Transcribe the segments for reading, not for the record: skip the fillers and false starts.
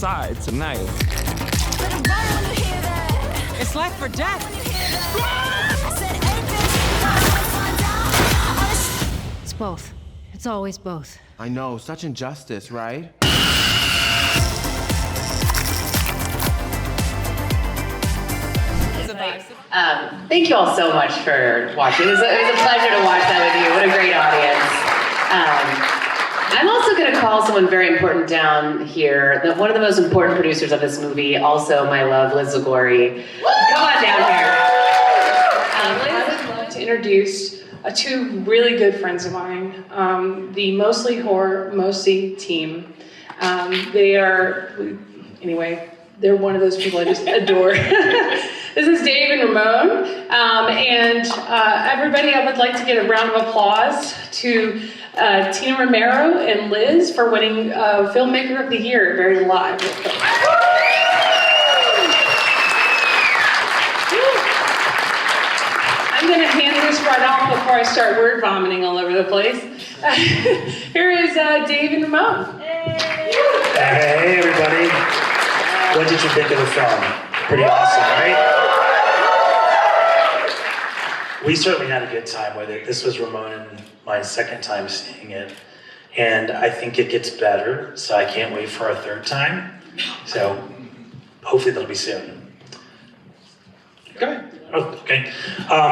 outside tonight. It's life or death. It's both. It's always both. I know, such injustice, right? Thank you all so much for watching. It was a pleasure to watch that with you. What a great audience. I'm also going to call someone very important down here. One of the most important producers of this movie, also my love, Liz Zagori. Come on down here. I would love to introduce two really good friends of mine, the Mostly Horror, Mostly team. They're one of those people I just adore. This is Dave and Ramon. Everybody, I would like to get a round of applause to Tina Romero and Liz for winning Filmmaker of the Year, very live. I'm going to hand this right off before I start word vomiting all over the place. Here is Dave and Ramon. Hey, everybody. What did you think of the film? Pretty awesome, right? We certainly had a good time with it. This was Ramon and my second time seeing it. And I think it gets better, so I can't wait for our third time. So hopefully that'll be soon. Okay. Oh, okay.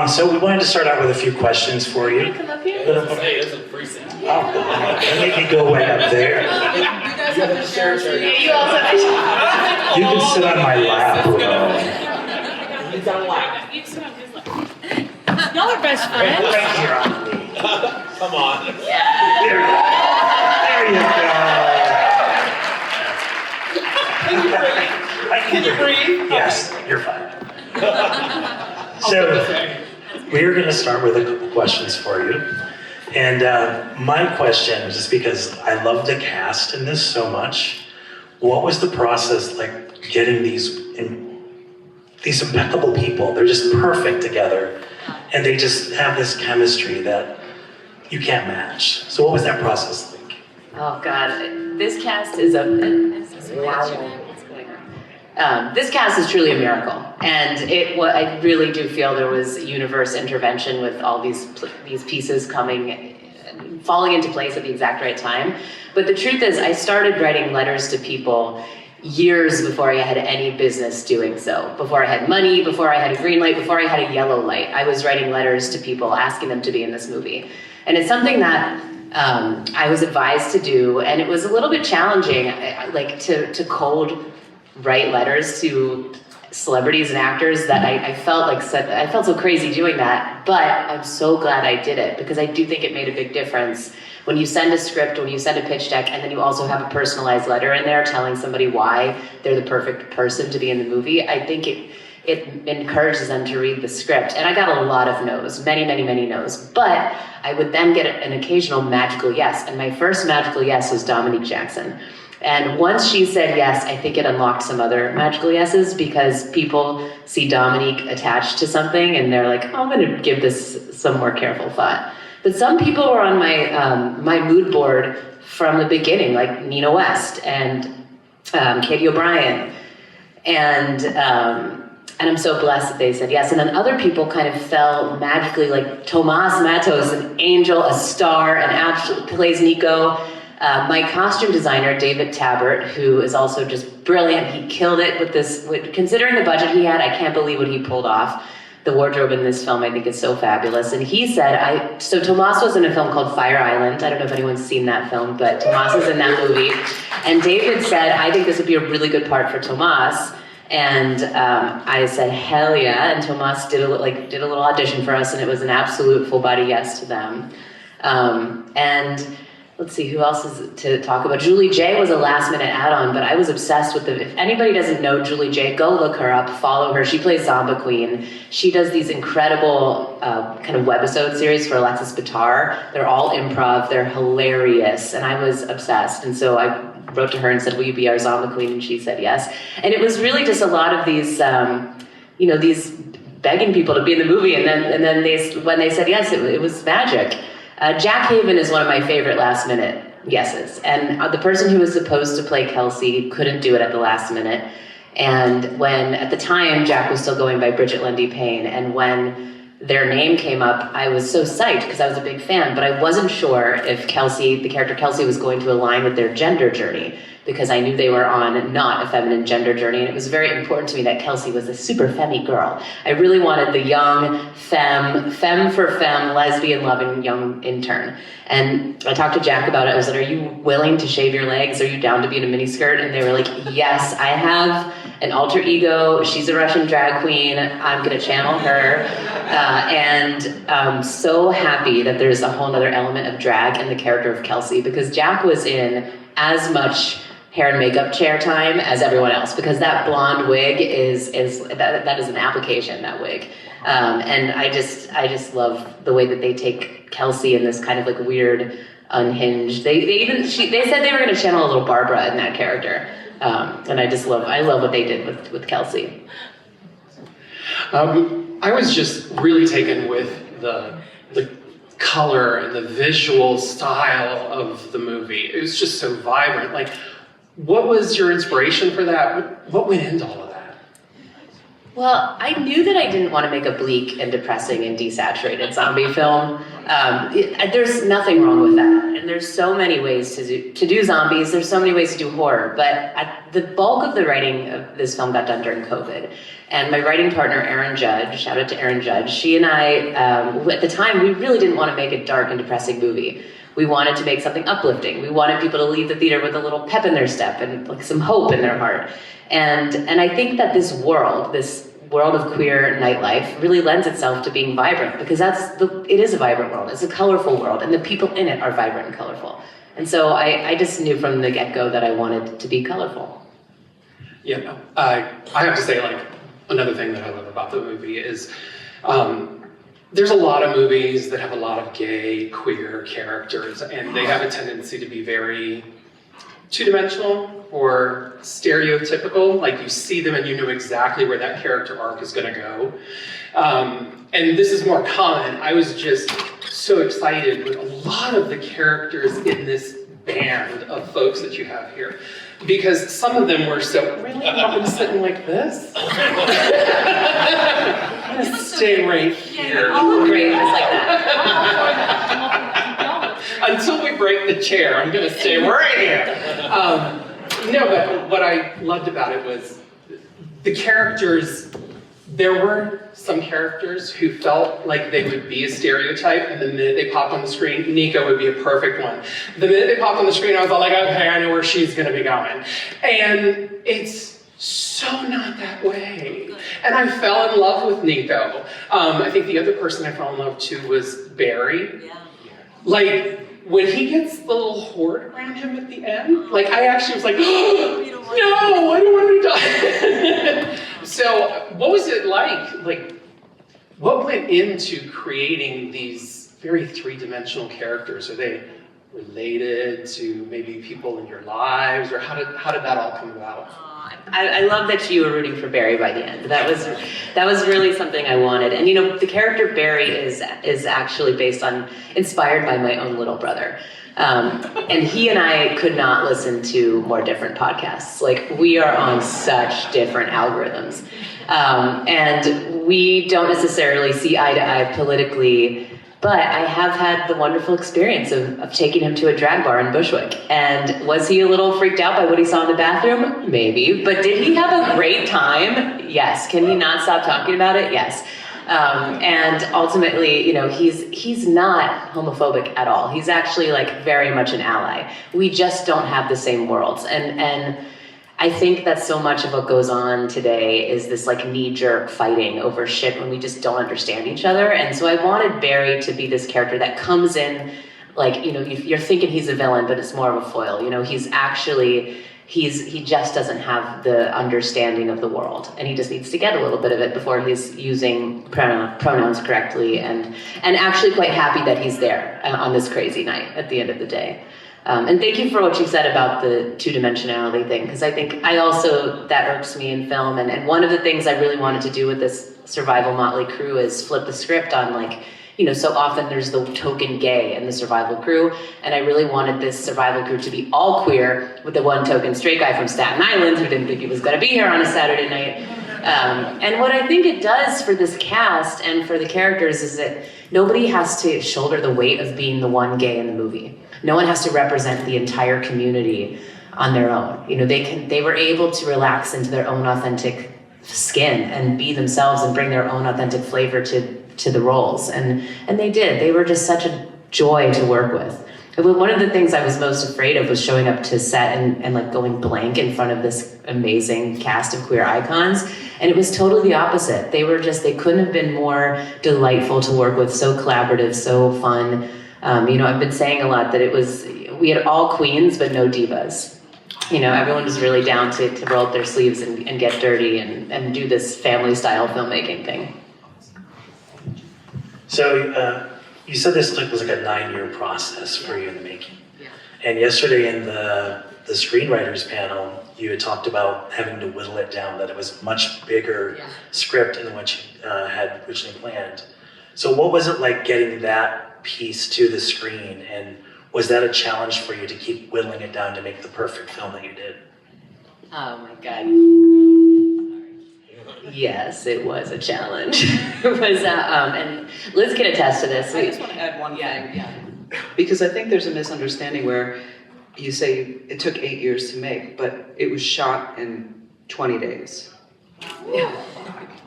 So we wanted to start out with a few questions for you. Can I come up here? Hey, this is precinct. Oh, that made me go way up there. You guys have to share. Yeah, you also have to. You can sit on my lap, Ramon. You gotta laugh. You sit on his lap. Y'all are best friends. Right here on me. Come on. There you go. There you go. Can you breathe? Yes, you're fine. So, we're going to start with a couple questions for you. And my question, just because I love the cast in this so much, what was the process like getting these impeccable people? They're just perfect together. And they just have this chemistry that you can't match. So what was that process like? Oh God, this cast is this cast is truly a miracle, and I really do feel there was universe intervention with all these pieces falling into place at the exact right time. But the truth is, I started writing letters to people years before I had any business doing so. Before I had money, before I had a green light, before I had a yellow light, I was writing letters to people asking them to be in this movie. And it's something that I was advised to do, and it was a little bit challenging, like to cold write letters to celebrities and actors that I felt so crazy doing that, but I'm so glad I did it, because I do think it made a big difference. When you send a script, when you send a pitch deck, and then you also have a personalized letter in there telling somebody why they're the perfect person to be in the movie, I think it encourages them to read the script. And I got a lot of no's, many, many, many no's, but I would then get an occasional magical yes, and my first magical yes was Dominique Jackson. And once she said yes, I think it unlocked some other magical yeses, because people see Dominique attached to something and they're like, oh, I'm going to give this some more careful thought. But some people were on my mood board from the beginning, like Nina West and Katie O'Brien. And I'm so blessed that they said yes. And then other people kind of fell magically, like Tomas Matos, an angel, a star, and absolutely plays Nico. My costume designer, David Tabbert, who is also just brilliant. He killed it with this, considering the budget he had, I can't believe what he pulled off. The wardrobe in this film, I think, is so fabulous. And he said, so Tomas was in a film called Fire Island. I don't know if anyone's seen that film, but Tomas is in that movie. And David said, I think this would be a really good part for Tomas. And I said, hell yeah. And Tomas did a little audition for us, and it was an absolute full body yes to them. And let's see, who else is to talk about? Julie J was a last minute add-on, but I was obsessed with if anybody doesn't know Julie J, go look her up, follow her. She plays Zomba Queen. She does these incredible kind of webisode series for Alexis Bitar. They're all improv, they're hilarious, and I was obsessed. And so I wrote to her and said, will you be our Zomba Queen? And she said yes. And it was really just a lot of these, these begging people to be in the movie, and then when they said yes, it was magic. Jack Haven is one of my favorite last-minute guesses. And the person who was supposed to play Kelsey couldn't do it at the last minute. And when, at the time, Jack was still going by Bridget Lundy Payne, and when their name came up, I was so psyched because I was a big fan, but I wasn't sure if Kelsey, the character Kelsey, was going to align with their gender journey, because I knew they were on not a feminine gender journey, and it was very important to me that Kelsey was a super femmy girl. I really wanted the young, femme for femme, lesbian-loving young intern. And I talked to Jack about it. I was like, are you willing to shave your legs? Are you down to be in a miniskirt? And they were like, yes, I have an alter ego. She's a Russian drag queen. I'm gonna channel her. And I'm so happy that there's a whole other element of drag in the character of Kelsey, because Jack was in as much hair and makeup chair time as everyone else, because that blonde wig is that is an application, that wig. And I just love the way that they take Kelsey in this kind of like weird, unhinged. They said they were going to channel a little Barbara in that character, and I love what they did with Kelsey. I was just really taken with the color and the visual style of the movie. It was just so vibrant. Like, what was your inspiration for that? What went into all of that? Well, I knew that I didn't want to make a bleak and depressing and desaturated zombie film. There's nothing wrong with that. And there's so many ways to do zombies. There's so many ways to do horror. But the bulk of the writing of this film got done during COVID. And my writing partner, Erin Judge, shout out to Erin Judge, she and I, at the time, we really didn't want to make a dark and depressing movie. We wanted to make something uplifting. We wanted people to leave the theater with a little pep in their step and like some hope in their heart. And I think that this world of queer nightlife really lends itself to being vibrant, because it is a vibrant world. It's a colorful world, and the people in it are vibrant and colorful. And so I just knew from the get-go that I wanted to be colorful. Yeah, I have to say, like, another thing that I love about the movie is there's a lot of movies that have a lot of gay, queer characters, and they have a tendency to be very two-dimensional or stereotypical. Like, you see them and you know exactly where that character arc is going to go. And this is more common. I was just so excited with a lot of the characters in this band of folks that you have here, because some of them were so, really? I've been sitting like this? I'm gonna stay right here. All great, just like that. Until we break the chair, I'm gonna stay right here. No, but what I loved about it was the characters. There were some characters who felt like they would be a stereotype, and the minute they popped on the screen, Nico would be a perfect one. The minute they popped on the screen, I was all like, okay, I know where she's gonna be going. And it's so not that way. And I fell in love with Nico. I think the other person I fell in love to was Barry. Yeah. Like, when he gets the little horde around him at the end, like, I actually was like, oh, no, I don't want to die. So, what was it like? Like, what went into creating these very three-dimensional characters? Are they related to maybe people in your lives, or how did that all come about? I love that you were rooting for Barry by the end. That was really something I wanted. And you know, the character Barry is actually inspired by my own little brother. And he and I could not listen to more different podcasts. Like, we are on such different algorithms. And we don't necessarily see eye to eye politically, but I have had the wonderful experience of taking him to a drag bar in Bushwick. And was he a little freaked out by what he saw in the bathroom? Maybe. But did he have a great time? Yes. Can he not stop talking about it? Yes. And ultimately, you know, he's not homophobic at all. He's actually like very much an ally. We just don't have the same worlds. And I think that so much of what goes on today is this like knee-jerk fighting over shit when we just don't understand each other. And so I wanted Barry to be this character that comes in, like, you know, you're thinking he's a villain, but it's more of a foil. You know, he just doesn't have the understanding of the world, and he just needs to get a little bit of it before he's using pronouns correctly, and actually quite happy that he's there on this crazy night at the end of the day. And thank you for what you said about the two-dimensionality thing, because I think that irks me in film. And one of the things I really wanted to do with this survival motley crew is flip the script on, like, so often there's the token gay in the survival crew, and I really wanted this survival crew to be all queer with the one token straight guy from Staten Island who didn't think he was going to be here on a Saturday night. And what I think it does for this cast and for the characters is that nobody has to shoulder the weight of being the one gay in the movie. No one has to represent the entire community on their own. They were able to relax into their own authentic skin and be themselves and bring their own authentic flavor to the roles. And they did. They were just such a joy to work with. One of the things I was most afraid of was showing up to set and like going blank in front of this amazing cast of queer icons. And it was totally the opposite. They couldn't have been more delightful to work with, so collaborative, so fun. I've been saying a lot that we had all queens, but no divas. Everyone was really down to roll up their sleeves and get dirty and do this family style filmmaking thing. So you said this was like a 9-year process for you in the making. Yeah. And yesterday in the screenwriters panel, you had talked about having to whittle it down, that it was a much bigger script than what you had originally planned. So what was it like getting that piece to the screen, and was that a challenge for you to keep whittling it down to make the perfect film that you did? Oh my God. Yes, it was a challenge. It was, and Liz can attest to this. I just want to add one thing. Yeah. Because I think there's a misunderstanding where you say it took 8 years to make, but it was shot in 20 days. Yeah.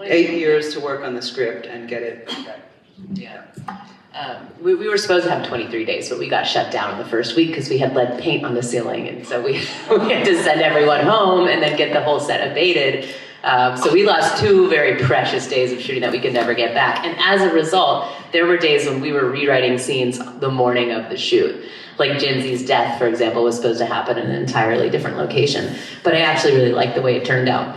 8 years to work on the script and get it. Yeah. We were supposed to have 23 days, but we got shut down in the first week because we had lead paint on the ceiling, and so we had to send everyone home and then get the whole set abated. So we lost 2 very precious days of shooting that we could never get back. And as a result, there were days when we were rewriting scenes the morning of the shoot. Like Jinzi's death, for example, was supposed to happen in an entirely different location. But I actually really liked the way it turned out.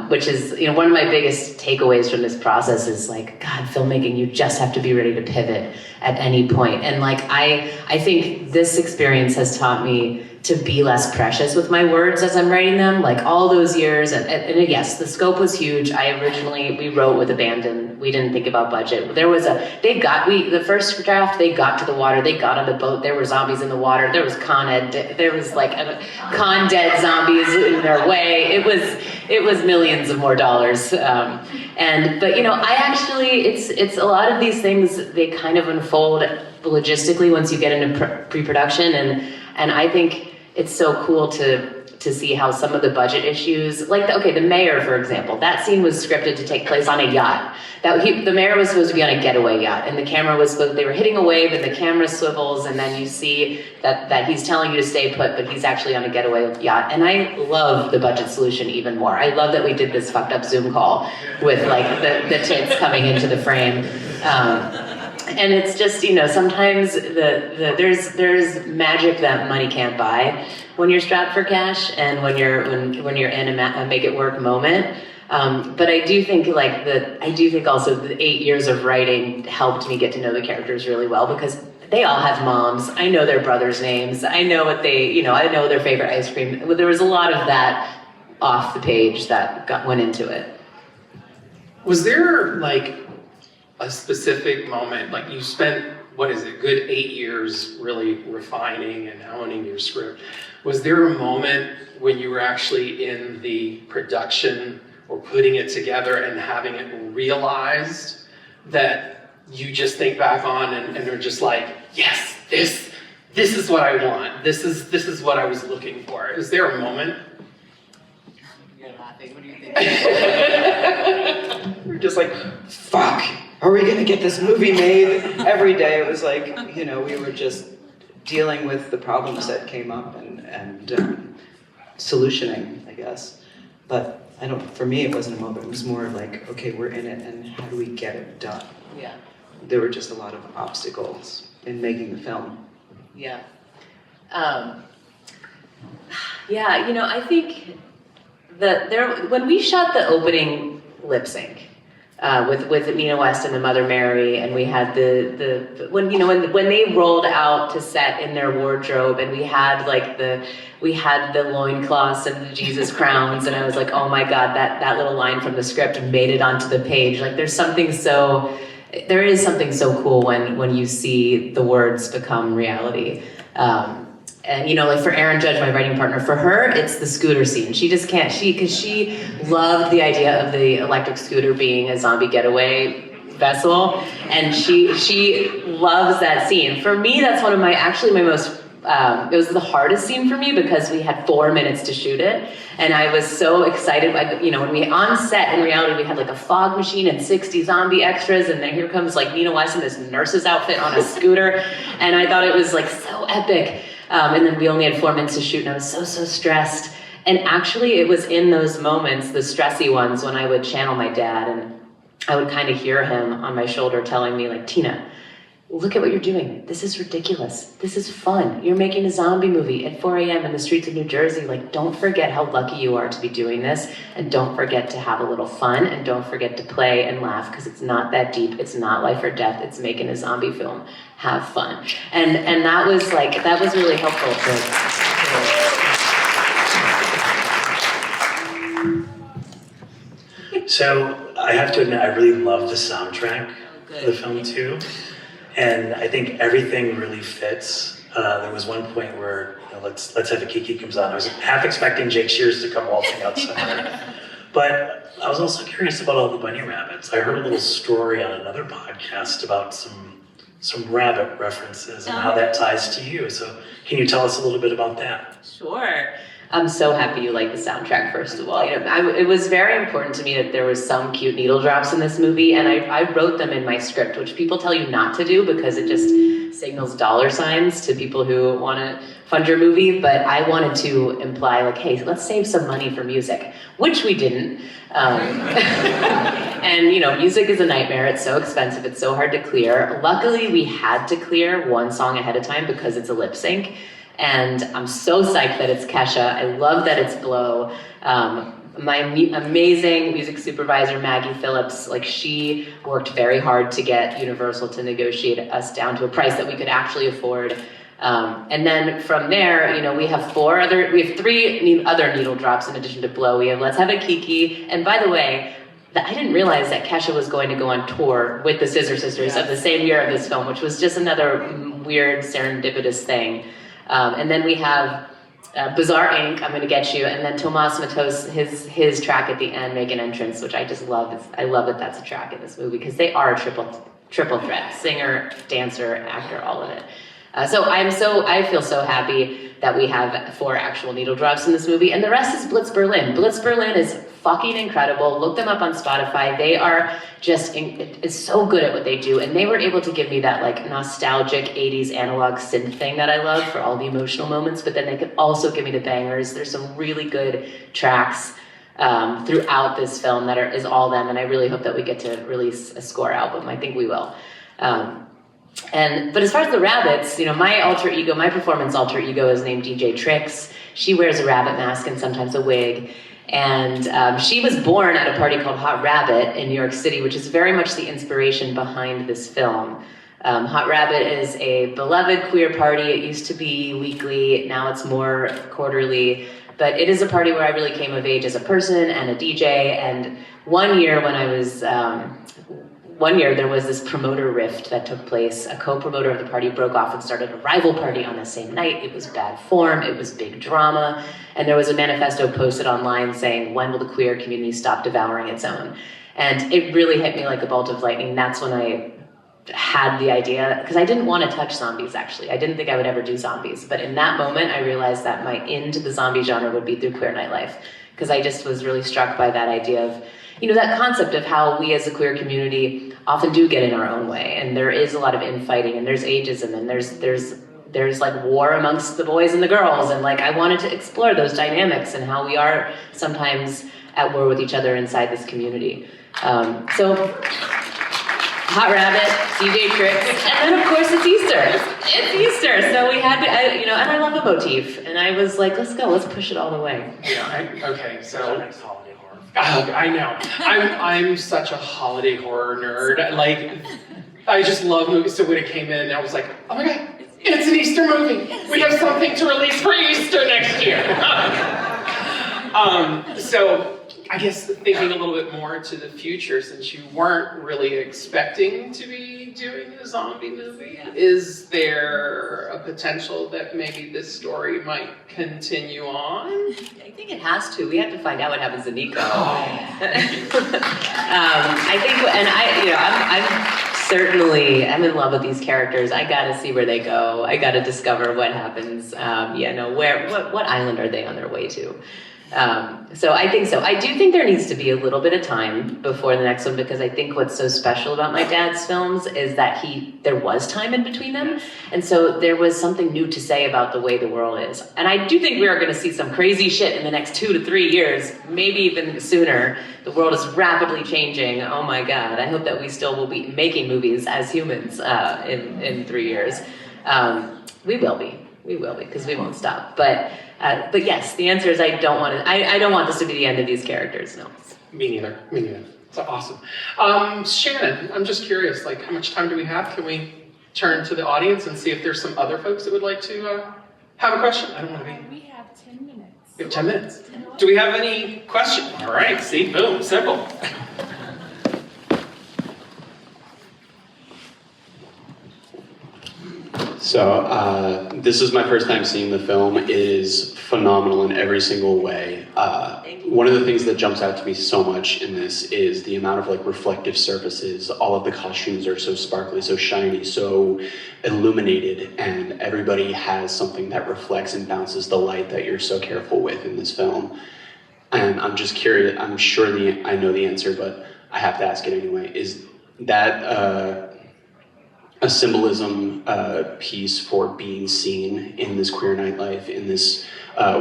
Which is, one of my biggest takeaways from this process is like, God, filmmaking, you just have to be ready to pivot at any point. And like, I think this experience has taught me to be less precious with my words as I'm writing them. Like all those years, and yes, the scope was huge. We wrote with abandon. We didn't think about budget. The first draft, they got to the water, they got on the boat, there were zombies in the water, there was con dead zombies in their way. It was millions of more dollars. But I actually, it's a lot of these things, they kind of unfold logistically once you get into pre-production, and I think it's so cool to see how some of the budget issues, like the mayor, for example, that scene was scripted to take place on a yacht. The mayor was supposed to be on a getaway yacht, and the camera they were hitting a wave, and the camera swivels, and then you see that he's telling you to stay put, but he's actually on a getaway yacht. And I love the budget solution even more. I love that we did this fucked up Zoom call with like the tits coming into the frame. And it's just, sometimes there's magic that money can't buy when you're strapped for cash and when you're in a make it work moment. But I do think also the 8 years of writing helped me get to know the characters really well, because they all have moms. I know their brothers' names. I know what I know their favorite ice cream. There was a lot of that off the page that went into it. Was there like a specific moment, like you spent, good 8 years really refining and honing your script. Was there a moment when you were actually in the production or putting it together and having it realized that you just think back on and are just like, yes, this is what I want. This is what I was looking for. Is there a moment? You're laughing. What do you think? We're just like, fuck, are we gonna get this movie made? Every day it was like, we were just dealing with the problems that came up and solutioning, I guess. But for me it wasn't a moment, it was more of like, okay, we're in it and how do we get it done? Yeah. There were just a lot of obstacles in making the film. Yeah. I think when we shot the opening lip sync with Nina West and the Mother Mary, and we had when they rolled out to set in their wardrobe, and we had the loincloths and the Jesus crowns, and I was like, oh my God, that little line from the script made it onto the page. Like there's something so there is something so cool when you see the words become reality. And you know, like for Erin Judge, my writing partner, for her, it's the scooter scene. She just can't, because she loved the idea of the electric scooter being a zombie getaway vessel, and she loves that scene. For me, that's one of my most, it was the hardest scene for me because we had 4 minutes to shoot it, and I was so excited. You know, when we on set, in reality, we had like a fog machine and 60 zombie extras, and then here comes like Nina Weiss in this nurse's outfit on a scooter, and I thought it was like so epic. And then we only had 4 minutes to shoot, and I was so stressed. And actually, it was in those moments, the stressy ones, when I would channel my dad, and I would kind of hear him on my shoulder telling me, like, Tina, look at what you're doing. This is ridiculous. This is fun. You're making a zombie movie at 4 a.m. in the streets of New Jersey. Like, don't forget how lucky you are to be doing this, and don't forget to have a little fun, and don't forget to play and laugh, because it's not that deep. It's not life or death. It's making a zombie film. Have fun. And that was really helpful to. So I have to admit, I really love the soundtrack of the film too. And I think everything really fits. There was one point where, you know, Let's Have a Kiki comes on. I was half expecting Jake Shears to come waltzing out somewhere. But I was also curious about all the bunny rabbits. I heard a little story on another podcast about some rabbit references and how that ties to you. So can you tell us a little bit about that? Sure. I'm so happy you like the soundtrack, first of all. You know, it was very important to me that there was some cute needle drops in this movie, and I wrote them in my script, which people tell you not to do because it just signals dollar signs to people who want to fund your movie, but I wanted to imply, like, hey, let's save some money for music, which we didn't. And, you know, music is a nightmare. It's so expensive. It's so hard to clear. Luckily, we had to clear one song ahead of time because it's a lip sync. And I'm so psyched that it's Kesha. I love that it's Blow. My amazing music supervisor, Maggie Phillips, like, she worked very hard to get Universal to negotiate us down to a price that we could actually afford. And then from there, you know, we have 3 other needle drops in addition to Blow. We have Let's Have a Kiki. And by the way, I didn't realize that Kesha was going to go on tour with the Scissor Sisters of the same year of this film, which was just another weird serendipitous thing. And then we have Bizarre Inc., I'm Gonna Get You, and then Tomas Matos, his track at the end, Make an Entrance, which I just love. I love that that's a track in this movie because they are a triple threat: singer, dancer, actor, all of it. So I feel so happy that we have 4 actual needle drops in this movie, and the rest is Blitz Berlin. Blitz Berlin is fucking incredible. Look them up on Spotify. They are just it's so good at what they do, and they were able to give me that like nostalgic 80s analog synth thing that I love for all the emotional moments, but then they could also give me the bangers. There's some really good tracks throughout this film that is all them, and I really hope that we get to release a score album. I think we will. But as far as the rabbits, you know, my performance alter ego is named DJ Trix. She wears a rabbit mask and sometimes a wig. And she was born at a party called Hot Rabbit in New York City, which is very much the inspiration behind this film. Hot Rabbit is a beloved queer party. It used to be weekly. Now it's more quarterly. But it is a party where I really came of age as a person and a DJ. And one year there was this promoter rift that took place. A co-promoter of the party broke off and started a rival party on the same night. It was bad form, it was big drama, and there was a manifesto posted online saying, when will the queer community stop devouring its own? And it really hit me like a bolt of lightning. That's when I had the idea, because I didn't want to touch zombies, actually. I didn't think I would ever do zombies, but in that moment, I realized that my into the zombie genre would be through queer nightlife, because I just was really struck by that idea of, you know, that concept of how we as a queer community often do get in our own way, and there is a lot of infighting, and there's ageism, and there's like war amongst the boys and the girls, and like I wanted to explore those dynamics and how we are sometimes at war with each other inside this community. So Hot Rabbit, DJ Trix, and then of course it's Easter. It's Easter, so we had to, and I love a motif, and I was like, let's go, let's push it all the way. Yeah, okay, so next holiday horror. I know. I'm such a holiday horror nerd. Like, I just love movies. So when it came in, I was like, oh my god, it's an Easter movie. We have something to release for Easter next year. So I guess thinking a little bit more to the future, since you weren't really expecting to be doing a zombie movie, is there a potential that maybe this story might continue on? I think it has to. We have to find out what happens to Nico. I think, and I'm in love with these characters. I gotta see where they go. I gotta discover what happens. What island are they on their way to? So I think so. I do think there needs to be a little bit of time before the next one, because I think what's so special about my dad's films is that there was time in between them. And so there was something new to say about the way the world is. And I do think we are going to see some crazy shit in the next 2 to 3 years, maybe even sooner. The world is rapidly changing. Oh my God. I hope that we still will be making movies as humans in 3 years. We will be, because we won't stop. But yes, the answer is I don't want this to be the end of these characters, no. Me neither. It's awesome. Shannon, I'm just curious, like, how much time do we have? Can we turn to the audience and see if there's some other folks that would like to have a question? I don't want to be... We have 10 minutes. We have 10 minutes. Do we have any questions? All right, see, boom, simple. So this is my first time seeing the film. It is phenomenal in every single way. One of the things that jumps out to me so much in this is the amount of like reflective surfaces. All of the costumes are so sparkly, so shiny, so illuminated, and everybody has something that reflects and bounces the light that you're so careful with in this film. And I'm just curious, I'm sure I know the answer, but I have to ask it anyway. Is that a symbolism piece for being seen in this queer nightlife, in this,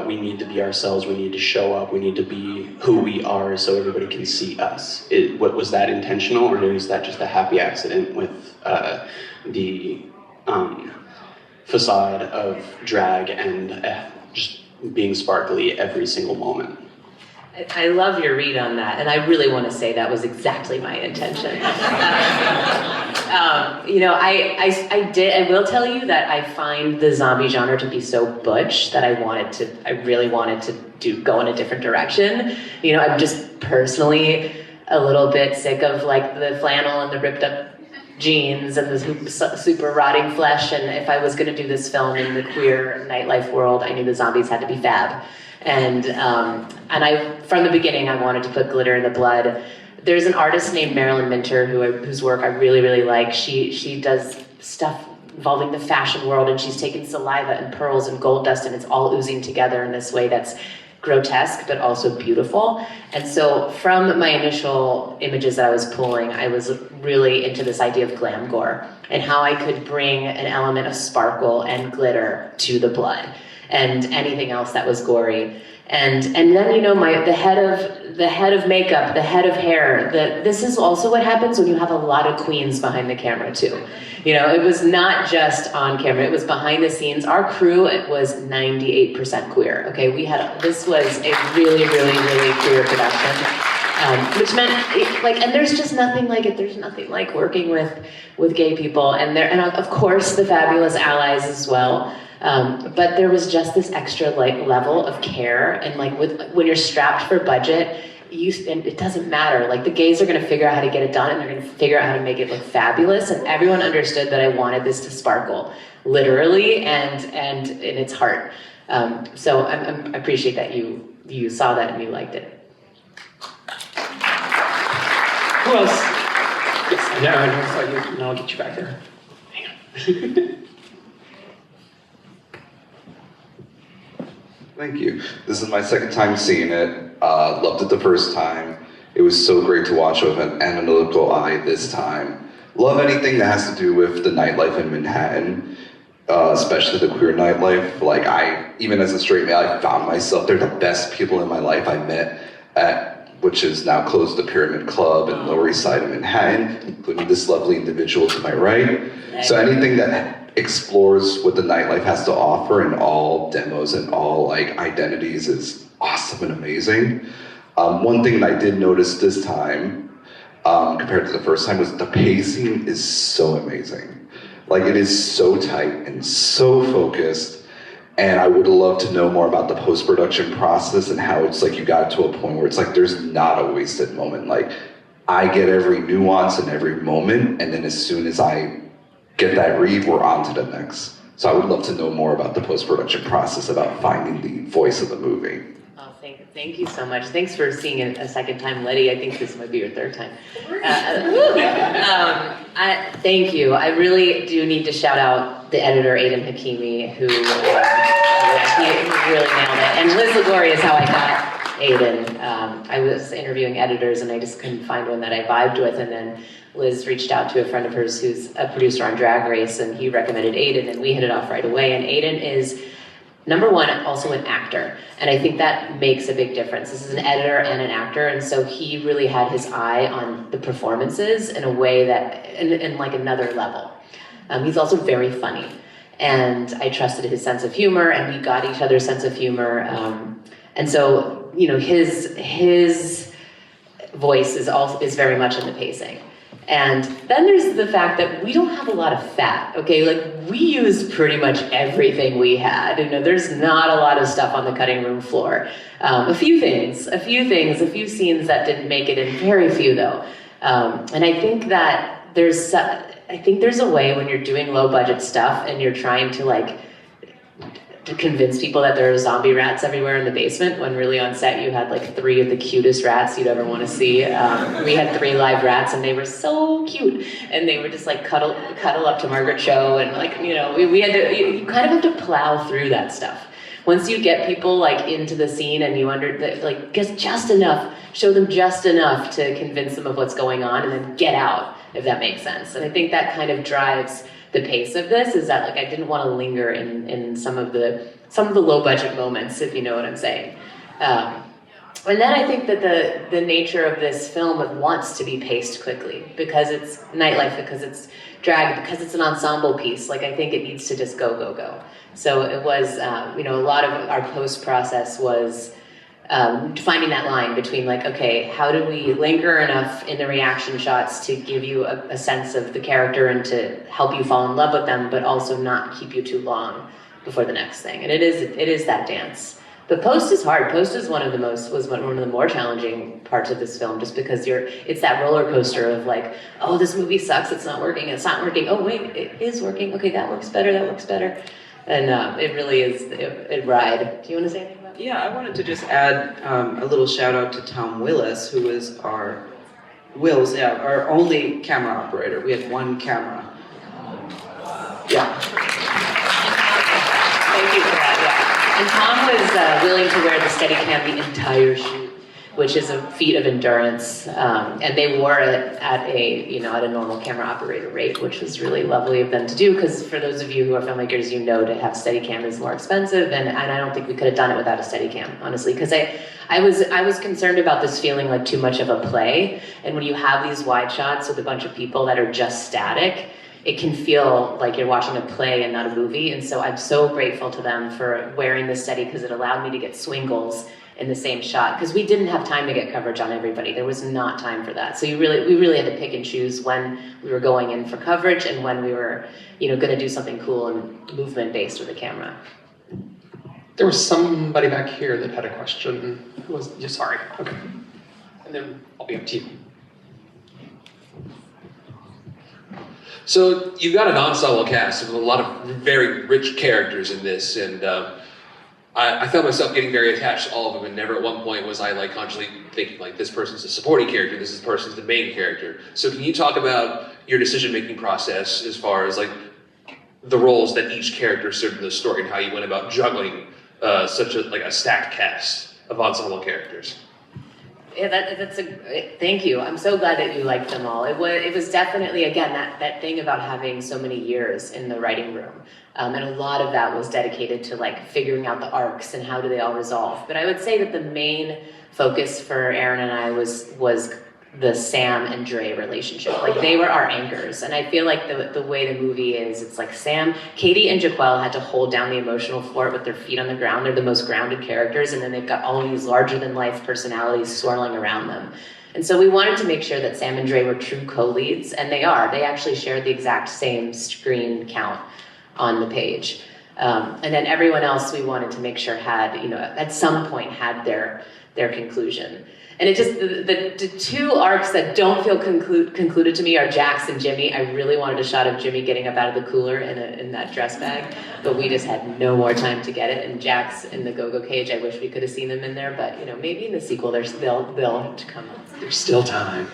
we need to be ourselves, we need to show up, we need to be who we are so everybody can see us? Was that intentional, or is that just a happy accident with the facade of drag and just being sparkly every single moment? I love your read on that, and I really want to say that was exactly my intention. I will tell you that I find the zombie genre to be so butch that I really wanted to go in a different direction. I'm just personally a little bit sick of like the flannel and the ripped up jeans and the super rotting flesh, and if I was going to do this film in the queer nightlife world, I knew the zombies had to be fab. And I, from the beginning, I wanted to put glitter in the blood. There's an artist named Marilyn Minter whose work I really, really like. She does stuff involving the fashion world, and she's taken saliva and pearls and gold dust, and it's all oozing together in this way that's grotesque but also beautiful. And so from my initial images that I was pulling, I was really into this idea of glam gore and how I could bring an element of sparkle and glitter to the blood and anything else that was gory. And then, the head of makeup, the head of hair, this is also what happens when you have a lot of queens behind the camera too. It was not just on camera, it was behind the scenes. Our crew, it was 98% queer, okay? This was a really, really, really queer production. Which meant, and there's just nothing like it. There's nothing like working with gay people, and of course the fabulous allies as well. But there was just this extra level of care, and when you're strapped for budget, and it doesn't matter. Like the gays are going to figure out how to get it done, and they're going to figure out how to make it look fabulous. And everyone understood that I wanted this to sparkle, literally and in its heart. So I appreciate that you saw that and you liked it. Who else? Yes, I know. No, I'll get you back there. Hang on. Thank you. This is my second time seeing it. Loved it the first time. It was so great to watch with an analytical eye this time. Love anything that has to do with the nightlife in Manhattan, especially the queer nightlife. Even as a straight male, I found myself, they're the best people in my life I met at, which is now closed, the Pyramid Club in Lower East Side of Manhattan, including this lovely individual to my right. So anything that explores what the nightlife has to offer in all demos and all identities is awesome and amazing. One thing that I did notice this time, compared to the first time, was the pacing is so amazing. It is so tight and so focused, And I would love to know more about the post-production process and how it's like you got to a point where it's like there's not a wasted moment. Like I get every nuance and every moment, and then as soon as I get that read, we're on to the next. So I would love to know more about the post-production process, about finding the voice of the movie. Oh, thank you so much. Thanks for seeing it a second time, Letty. I think this might be your third time. Thank you. I really do need to shout out the editor, Aiden Hakimi, who he really nailed it. And Liz Liguori is how I got Aiden. I was interviewing editors and I just couldn't find one that I vibed with, and then Liz reached out to a friend of hers who's a producer on Drag Race, and he recommended Aiden, and we hit it off right away. And Aiden is, number one, also an actor, and I think that makes a big difference. This is an editor and an actor, and so he really had his eye on the performances in a way that, in like another level. He's also very funny, and I trusted his sense of humor, and we got each other's sense of humor. And so, you know, his voice is very much in the pacing. And then there's the fact that we don't have a lot of fat, okay? Like, we used pretty much everything we had. You know, there's not a lot of stuff on the cutting room floor. A few scenes that didn't make it in, very few though. And I think that there's a way when you're doing low budget stuff and you're trying to to convince people that there are zombie rats everywhere in the basement, when really on set you had like 3 of the cutest rats you'd ever want to see. We had 3 live rats and they were so cute, and they were just like cuddle up to Margaret Cho, and like, you know, we had to, you kind of have to plow through that stuff. Once you get people like into the scene and you get just enough, show them just enough to convince them of what's going on, and then get out, if that makes sense. And I think that kind of drives the pace of this, is that like I didn't want to linger in some of the low budget moments, if you know what I'm saying. And then I think that the nature of this film, it wants to be paced quickly because it's nightlife, because it's drag, because it's an ensemble piece. Like, I think it needs to just go, go, go. So it was, you know, a lot of our post process was finding that line between like, okay, how do we linger enough in the reaction shots to give you a sense of the character and to help you fall in love with them, but also not keep you too long before the next thing. And it is that dance. But post is hard. Post is one of the more challenging parts of this film, just because it's that roller coaster of like, oh, this movie sucks, it's not working, oh wait, it is working, okay, that works better. And it really is a ride. Do you want to say anything about that? Yeah, I wanted to just add a little shout out to Tom Willis, who is our only camera operator. We had 1 camera. Yeah. Thank you for that, yeah. And Tom was willing to wear the Steadicam the entire shoot, which is a feat of endurance. And they wore it at a normal camera operator rate, which was really lovely of them to do, because for those of you who are filmmakers, you know, to have Steadicam is more expensive, and I don't think we could have done it without a Steadicam, honestly, because I was concerned about this feeling like too much of a play, and when you have these wide shots with a bunch of people that are just static, it can feel like you're watching a play and not a movie. And so I'm so grateful to them for wearing the Steady, because it allowed me to get swingles in the same shot, because we didn't have time to get coverage on everybody. There was not time for that. So we really had to pick and choose when we were going in for coverage and when we were, going to do something cool and movement based with the camera. There was somebody back here that had a question. Who was? Sorry. Okay. And then I'll be up to you. So you've got an ensemble cast of a lot of very rich characters in this, and I found myself getting very attached to all of them, and never at one point was I like consciously thinking like, this person's a supporting character, this person's the main character. So can you talk about your decision-making process as far as like the roles that each character served in the story, and how you went about juggling such a stacked cast of ensemble characters? Yeah, thank you. I'm so glad that you liked them all. It was definitely, again, that thing about having so many years in the writing room. And a lot of that was dedicated to like figuring out the arcs and how do they all resolve. But I would say that the main focus for Aaron and I was the Sam and Dre relationship. Like, they were our anchors. And I feel like the way the movie is, it's like Katie and Jaquel had to hold down the emotional fort with their feet on the ground. They're the most grounded characters, and then they've got all these larger than life personalities swirling around them. And so we wanted to make sure that Sam and Dre were true co-leads, and they are. They actually shared the exact same screen count on the page. And then everyone else we wanted to make sure had, at some point had their conclusion. And it just, the two arcs that don't feel concluded to me are Jax and Jimmy. I really wanted a shot of Jimmy getting up out of the cooler in that dress bag, but we just had no more time to get it. And Jax in the go-go cage, I wish we could have seen them in there, but maybe in the sequel they'll have to come up. There's still time.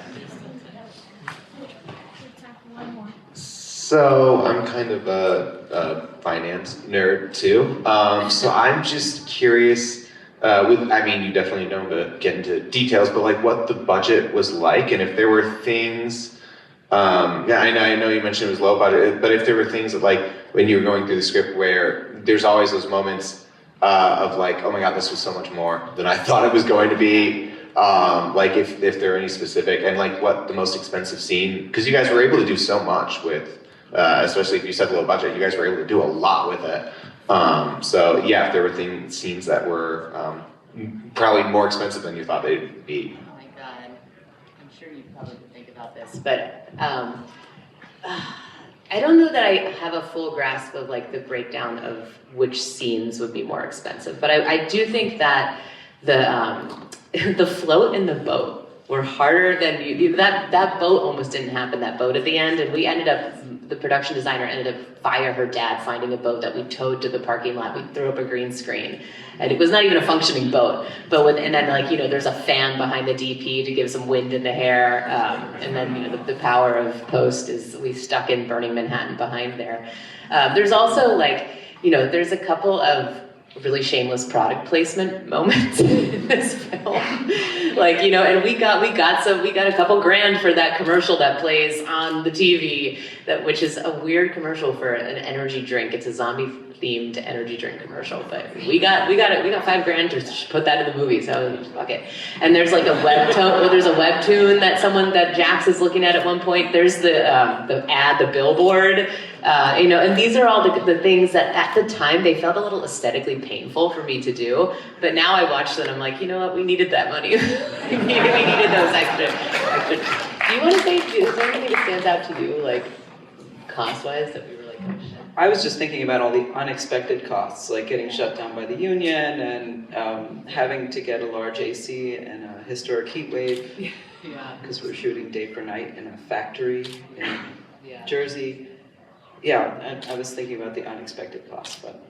So I'm kind of a finance nerd too. So I'm just curious. You definitely don't get into details, but like what the budget was like, and if there were things. I know you mentioned it was low budget, but if there were things that like when you were going through the script where there's always those moments of like, oh my god, this was so much more than I thought it was going to be. Like if there are any specific, and like what the most expensive scene, because you guys were able to do so much with, especially if you said low budget, you guys were able to do a lot with it. So yeah, if there were scenes that were probably more expensive than you thought they'd be. Oh my god, I'm sure you probably could think about this, but I don't know that I have a full grasp of like the breakdown of which scenes would be more expensive, but I do think that the float and the boat were harder than that boat almost didn't happen, that boat at the end, and we ended up, the production designer ended up via her dad finding a boat that we towed to the parking lot. We threw up a green screen, and it was not even a functioning boat, and then like there's a fan behind the DP to give some wind in the hair, and then the power of post is we stuck in Burning Manhattan behind there. There's also like there's a couple of really shameless product placement moments in this film, and we got a couple grand for that commercial that plays on the TV, which is a weird commercial for an energy drink. It's a zombie themed energy drink commercial, but we got $5 grand to put that in the movie, so fuck it. And there's like a webtoon that Jax is looking at one point. There's the ad, the billboard. And these are all the things that at the time they felt a little aesthetically painful for me to do, but now I watch them and I'm like, you know what, we needed that money. we needed those extra. Do you want to say, is there anything that stands out to you, like cost-wise, that we were like, oh shit? I was just thinking about all the unexpected costs, like getting shut down by the union and having to get a large AC in a historic heat wave, because we're shooting day for night in a factory in Jersey. Yeah, and I was thinking about the unexpected costs, but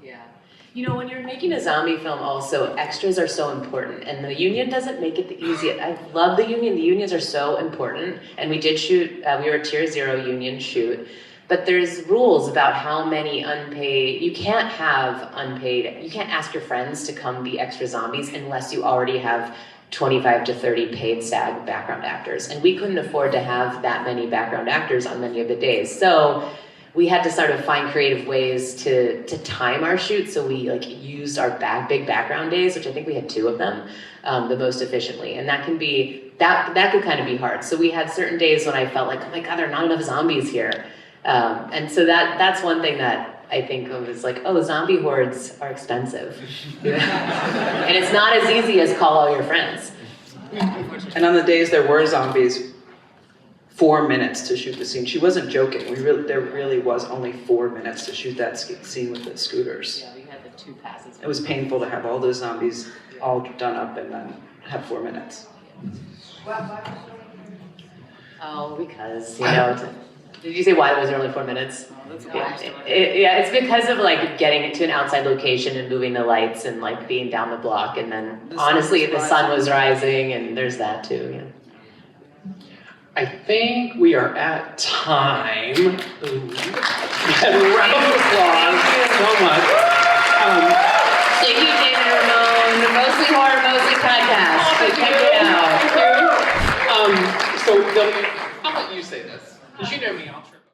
when you're making a zombie film, also extras are so important, and the union doesn't make it the easiest. I love the union. The unions are so important, and we did shoot. We were a tier 0 union shoot, but there's rules about how many unpaid. You can't have unpaid. You can't ask your friends to come be extra zombies unless you already have 25 to 30 paid SAG background actors, and we couldn't afford to have that many background actors on many of the days. So we had to sort of find creative ways to time our shoot, so we used our big background days, which I think we had 2 of them, the most efficiently, and that could kind of be hard. So we had certain days when I felt like, oh my god, there are not enough zombies here, and so that's one thing that I think of as like, oh, zombie hordes are expensive, and it's not as easy as call all your friends. And on the days there were zombies, 4 minutes to shoot the scene. She wasn't joking. There really was only 4 minutes to shoot that scene with the scooters. Yeah, we had the 2 passes. It was painful to have all those zombies all done up and then have 4 minutes. Oh, because did you say why was there only 4 minutes? Oh, that's it's because of like getting it to an outside location and moving the lights and like being down the block, and then honestly the sun was rising, and there's that too. Yeah. I think we are at time. Ooh. And a round of applause so much. Thank you, Tina Romero, Mostly Horror, Mostly Podcast. Check it out. So, I'll let you say this, because you know me, I'll